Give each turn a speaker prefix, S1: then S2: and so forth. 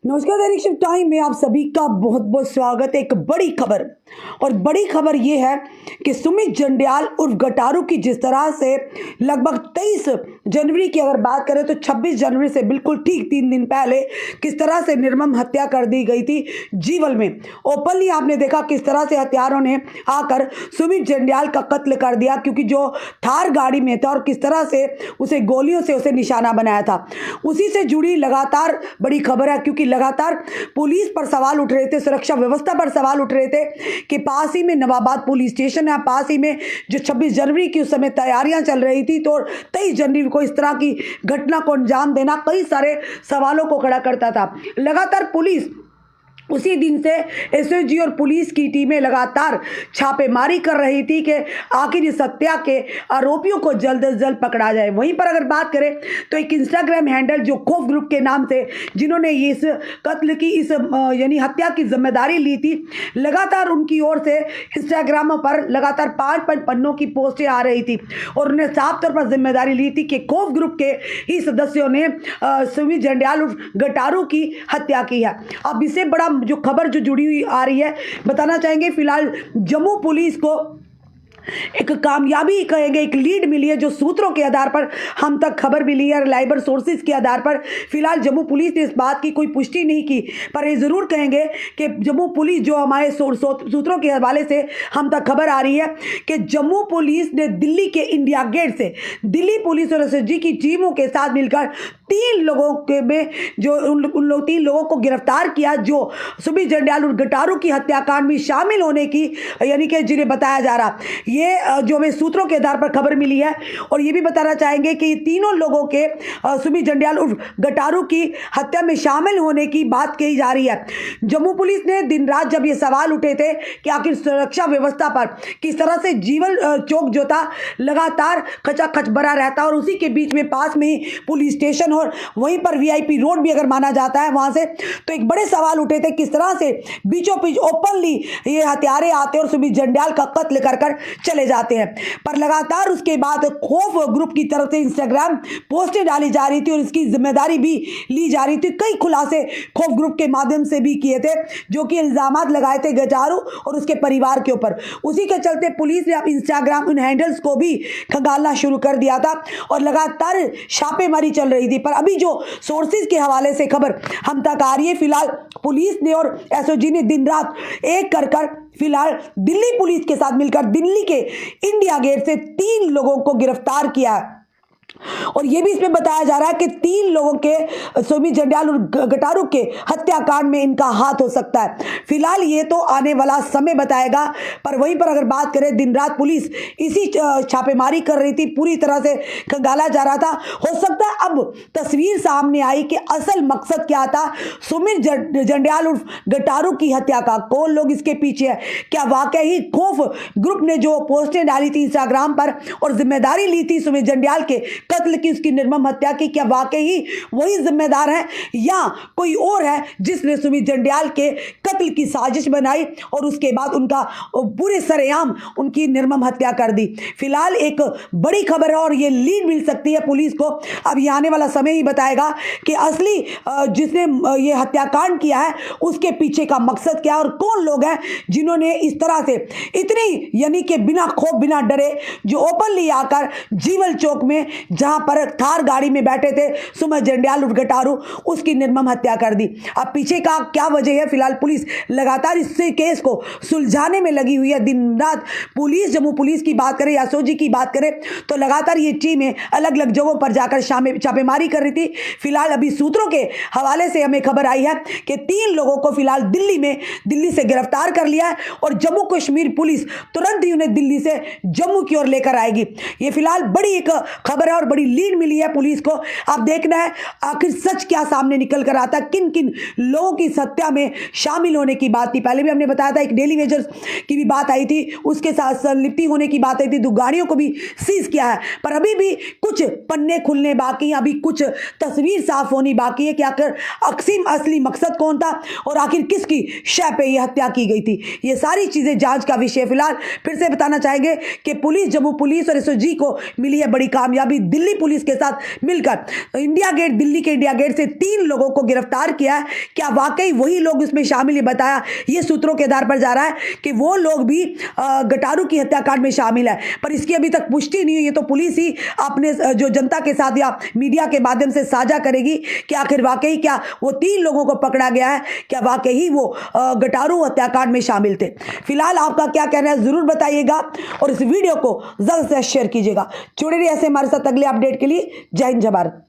S1: नमस्कार दैनिक shift time में आप सभी का बहुत बहुत स्वागत है। एक बड़ी खबर और बड़ी खबर ये है कि सुमित जंडियाल उर्फ गटारू की जिस तरह से लगभग 23 जनवरी की अगर बात करें तो 26 जनवरी से बिल्कुल ठीक 3 दिन पहले किस तरह से निर्मम हत्या कर दी गई थी जीवल में। ओपनली आपने देखा किस तरह से हत्यारों ने आकर सुमित जंडियाल का कत्ल कर दिया, क्योंकि जो थार गाड़ी में था और किस तरह से उसे गोलियों से उसे निशाना बनाया था। उसी से जुड़ी लगातार बड़ी खबर है, क्योंकि लगातार पुलिस पर सवाल उठ रहे थे, सुरक्षा व्यवस्था पर सवाल उठ रहे थे कि पास ही में नवाबाद पुलिस स्टेशन है, पास ही में जो 26 जनवरी की उस समय तैयारियां चल रही थी, तो 23 जनवरी को इस तरह की घटना को अंजाम देना कई सारे सवालों को खड़ा करता था। लगातार पुलिस उसी दिन से एसओजी और पुलिस की टीमें लगातार छापेमारी कर रही थी कि आखिर इस हत्या के आरोपियों को जल्द से जल्द पकड़ा जाए। वहीं पर अगर बात करें तो एक इंस्टाग्राम हैंडल जो खौफ ग्रुप के नाम से जिन्होंने इस कत्ल की इस यानी हत्या की जिम्मेदारी ली थी, लगातार उनकी ओर से इंस्टाग्राम पर लगातार 5 पन्नों की पोस्टें आ रही थी और उन्हें साफ तौर पर जिम्मेदारी ली थी कि खौफ ग्रुप के ही सदस्यों ने सुमित जंडियाल उर्फ गटारू की हत्या की है। अब इससे बड़ा जो खबर जो जुड़ी हुई आ रही है बताना चाहेंगे। फिलहाल जम्मू पुलिस को एक कामयाबी कहेंगे, एक लीड मिली है जो सूत्रों के आधार पर हम तक खबर मिली है, रिलायबल सोर्सेज के आधार पर। फिलहाल जम्मू पुलिस ने इस बात की कोई पुष्टि नहीं की, पर ये जरूर कहेंगे कि जम्मू पुलिस जो हमारे सूत्रों के हवाले से हम तक खबर आ रही है कि जम्मू पुलिस ने दिल्ली के इंडिया गेट से दिल्ली पुलिस और एसओजी की टीमों के साथ मिलकर 3 लोगों के में जो उन लोग 3 लोगों को गिरफ्तार किया जो सुमित जंडियाल और गटारू की हत्याकांड में शामिल होने की यानी कि जिन्हें बताया जा रहा, ये जो हमें सूत्रों के आधार पर खबर मिली है। और ये भी बताना चाहेंगे कि ये तीनों लोगों के सुमित जंडियाल उर्फ गटारू की हत्या में शामिल होने की बात कही जा रही है। जम्मू पुलिस ने दिन रात जब ये सवाल उठे थे कि आखिर सुरक्षा व्यवस्था पर किस तरह से जीवल चौक जो था लगातार खचाखच भरा रहता और उसी के बीच में पास में ही पुलिस स्टेशन और वहीं पर वीआईपी रोड भी अगर माना जाता है वहां से, तो एक बड़े सवाल उठे थे किस तरह से बीचों बीच ओपनली ये हत्यारे आते और सुमित जंडियाल का कत्ल कर चले जाते हैं। पर लगातार उसके बाद खौफ ग्रुप की तरफ से इंस्टाग्राम पोस्टें डाली जा रही थी और इसकी जिम्मेदारी भी ली जा रही थी। कई खुलासे खौफ ग्रुप के माध्यम से भी किए थे जो कि इल्जामात लगाए थे गटारू और उसके परिवार के ऊपर। उसी के चलते पुलिस ने अब इंस्टाग्राम उन हैंडल्स को भी खंगालना शुरू कर दिया था और लगातार छापेमारी चल रही थी। पर अभी जो सोर्सेज के हवाले से खबर हम तक आ रही है, फिलहाल पुलिस ने और एसओजी ने दिन रात एक कर फिलहाल दिल्ली पुलिस के साथ मिलकर दिल्ली के इंडिया गेट से 3 लोगों को गिरफ्तार किया है। और यह भी इसमें बताया जा रहा है कि 3 लोगों के सुमित जंडियाल और गटारू के हत्याकांड में इनका हाथ हो सकता है। फिलहाल ये तो आने वाला समय बताएगा, पर वहीं पर अगर बात करें दिन रात पुलिस इसी छापेमारी कर रही थी, पूरी तरह से खंगाला जा रहा था। हो सकता है अब तस्वीर सामने आई कि असल मकसद क्या था सुमित जंडियाल उर्फ गटारू की हत्या का, कौन लोग इसके पीछे है। क्या वाकई ही खौफ ग्रुप ने जो पोस्टें डाली थी इंस्टाग्राम पर और जिम्मेदारी ली थी सुमित जंडियाल के कत्ल की, उसकी निर्मम हत्या की, क्या वाकई ही वही जिम्मेदार है या कोई और है जिसने सुमित जंडियाल के कत्ल की साजिश बनाई और उसके बाद उनका पूरे सरेआम उनकी निर्मम हत्या कर दी। फिलहाल एक बड़ी खबर है और ये लीड मिल सकती है पुलिस को। अब ये आने वाला समय ही बताएगा कि असली जिसने ये हत्याकांड किया है उसके पीछे का मकसद क्या है और कौन लोग हैं जिन्होंने इस तरह से इतनी यानी कि बिना खौफ बिना डरे जो ओपनली आकर जीवल चौक में जहां पर थार गाड़ी में बैठे थे सुमित जंडियाल उर्फ गटारू, उसकी निर्मम हत्या कर दी। अब पीछे का क्या वजह है, फिलहाल पुलिस लगातार इस केस को सुलझाने में लगी हुई है। दिन रात पुलिस, जम्मू पुलिस की बात करें या एसओजी की बात करें तो लगातार ये टीमें अलग अलग जगहों पर जाकर छापेमारी कर रही थी। फिलहाल अभी सूत्रों के हवाले से हमें खबर आई है कि 3 लोगों को फिलहाल दिल्ली से गिरफ्तार कर लिया है और जम्मू कश्मीर पुलिस तुरंत ही उन्हें दिल्ली से जम्मू की ओर लेकर आएगी। ये फिलहाल बड़ी एक खबर है और बड़ी लीड मिली है पुलिस को। अब देखना है आखिर सच क्या सामने निकल कर आता, किन किन लोगों की हत्या में शामिल होने की बात थी। पहले भी हमने बताया था एक डेली वेजर्स की भी बात आई थी, उसके साथ संलिप्ति होने की बात आई थी, 2 गाड़ियों को भी सीज किया है। पर अभी भी कुछ पन्ने खुलने बाकी हैं, अभी कुछ तस्वीर साफ होनी बाकी है कि आखिर असली मकसद कौन था और आखिर किसकी शय पे यह हत्या की गई थी। ये सारी चीजें जांच का विषय। फिलहाल फिर से बताना चाहेंगे कि पुलिस, जम्मू पुलिस और एसओजी को मिली है बड़ी कामयाबी। दिल्ली पुलिस के साथ मिलकर इंडिया गेट, दिल्ली के इंडिया गेट से 3 लोगों को गिरफ्तार किया है। क्या वाकई वही लोग इसमें शामिल, ये बताया ये सूत्रों के आधार पर जा रहा है कि वो लोग भी गटारू की हत्याकांड में शामिल है, पर इसकी अभी तक पुष्टि नहीं हुई है। तो पुलिस ही अपने जो जनता के साथ या मीडिया के माध्यम से साझा करेगी कि आखिर वाकई क्या वो 3 लोगों को पकड़ा गया है, क्या वाकई वो गटारू हत्याकांड में शामिल थे। फिलहाल आपका क्या कहना है जरूर बताइएगा और इस वीडियो को ज्यादा से शेयर कीजिएगा। जुड़े रहिए ऐसे हमारे साथ अगले अपडेट के लिए। जय हिंद, जय भारत।